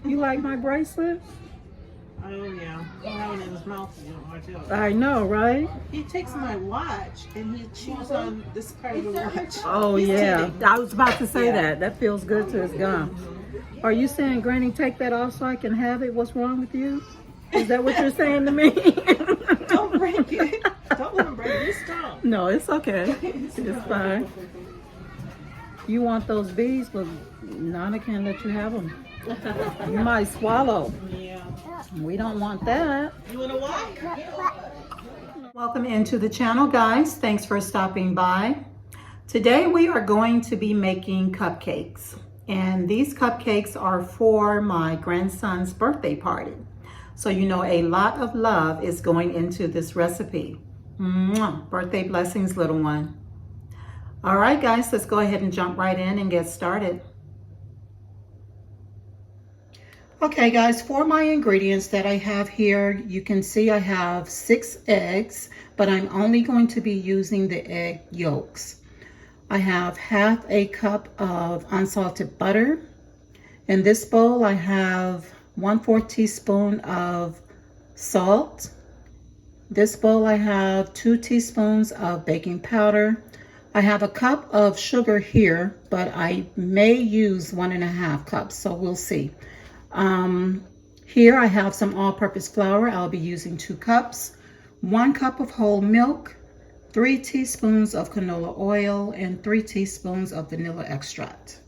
You like my bracelet? Oh yeah, he'll have it in his mouth. You don't watch out. I know, right? He takes my watch and he chews on this part of the watch. Oh He's yeah, cheating. I was about to say Yeah. that. That feels good to his gum. Are you saying, Granny, take that off so I can have it? What's wrong with you? Is that what you're saying to me? Don't break it. Don't let him break it. He's strong. No, it's okay. It's fine. You want those bees, but Nana can't let you have them. You might swallow. Yeah. We don't want that. You want to walk? Welcome into the channel, guys. Thanks for stopping by. Today we are going to be making cupcakes. And these cupcakes are for my grandson's birthday party. So you know a lot of love is going into this recipe. Mwah. Birthday blessings, little one. All right, guys, let's go ahead and jump right in and get started. Okay, guys, for my ingredients that I have here, you can see I have 6 eggs, but I'm only going to be using the egg yolks. I have half a cup of unsalted butter. In this bowl, I have 1/4 teaspoon of salt. This bowl, I have 2 teaspoons of baking powder. I have a cup of sugar here, but I may use 1.5 cups, so we'll see. Here I have some all-purpose flour. I'll be using 2 cups, 1 cup of whole milk, 3 teaspoons of canola oil, and 3 teaspoons of vanilla extract.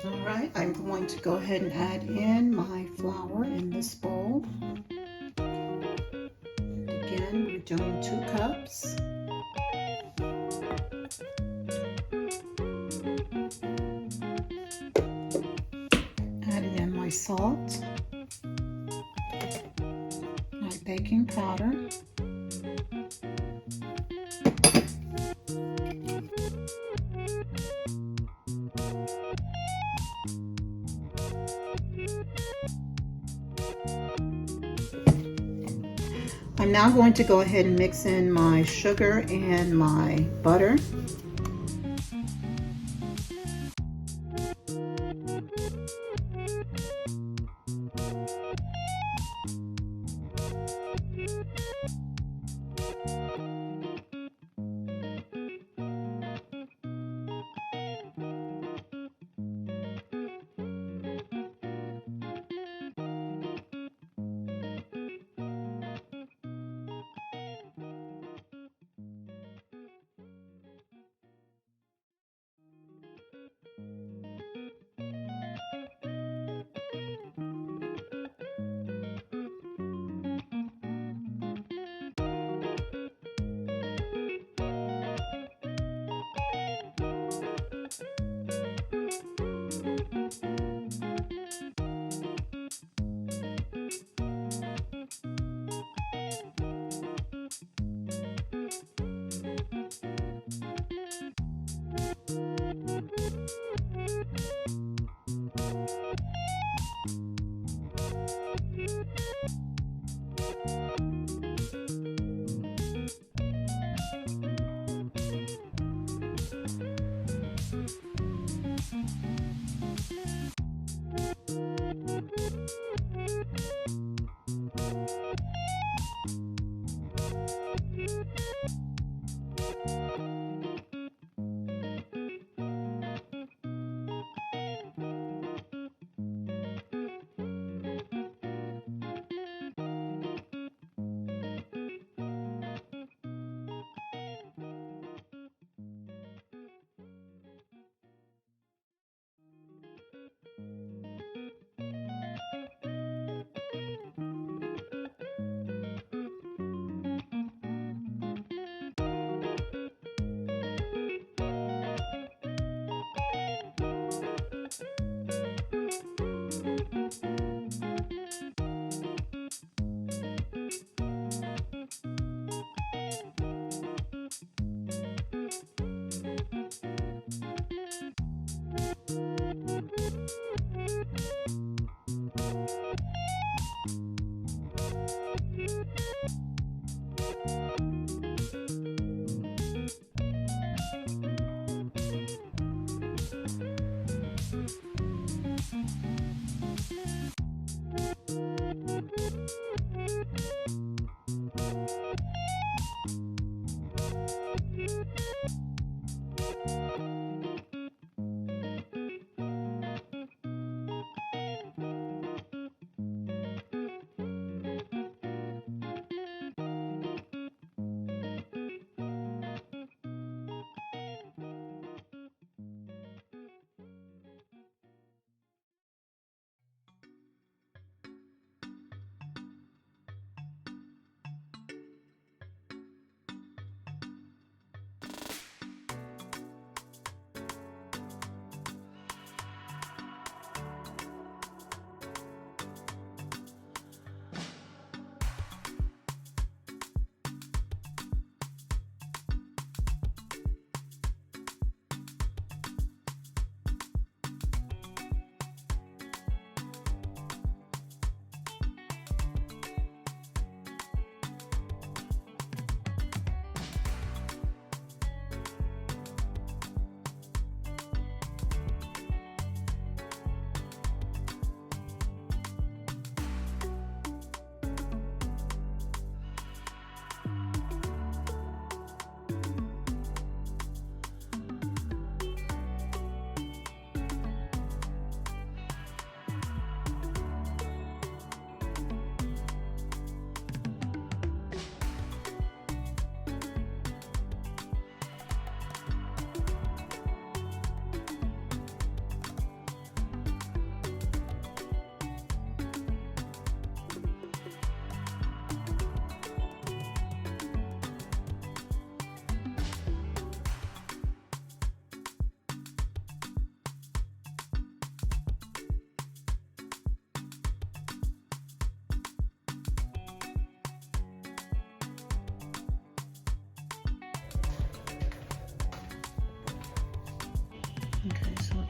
All right, I'm going to go ahead and add in my flour in this bowl. Again, we're doing 2 cups. Adding in my salt, my baking powder, I'm now going to go ahead and mix in my sugar and my butter.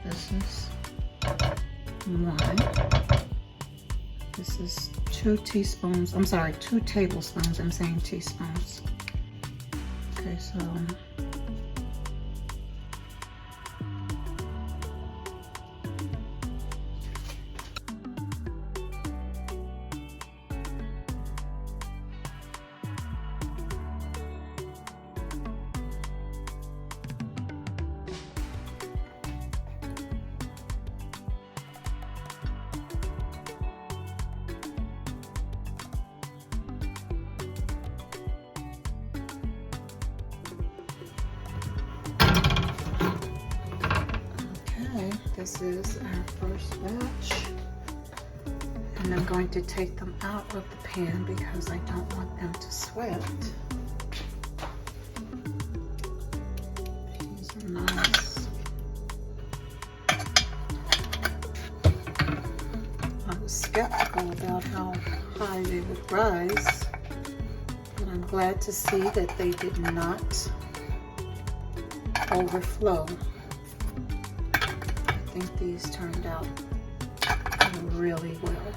this is 1. This is 2 teaspoons. I'm sorry, 2 tablespoons. I'm saying teaspoons. Okay, so this is our first batch, and I'm going to take them out of the pan because I don't want them to sweat. These are nice. I was skeptical about how high they would rise, but I'm glad to see that they did not overflow. I think these turned out really well.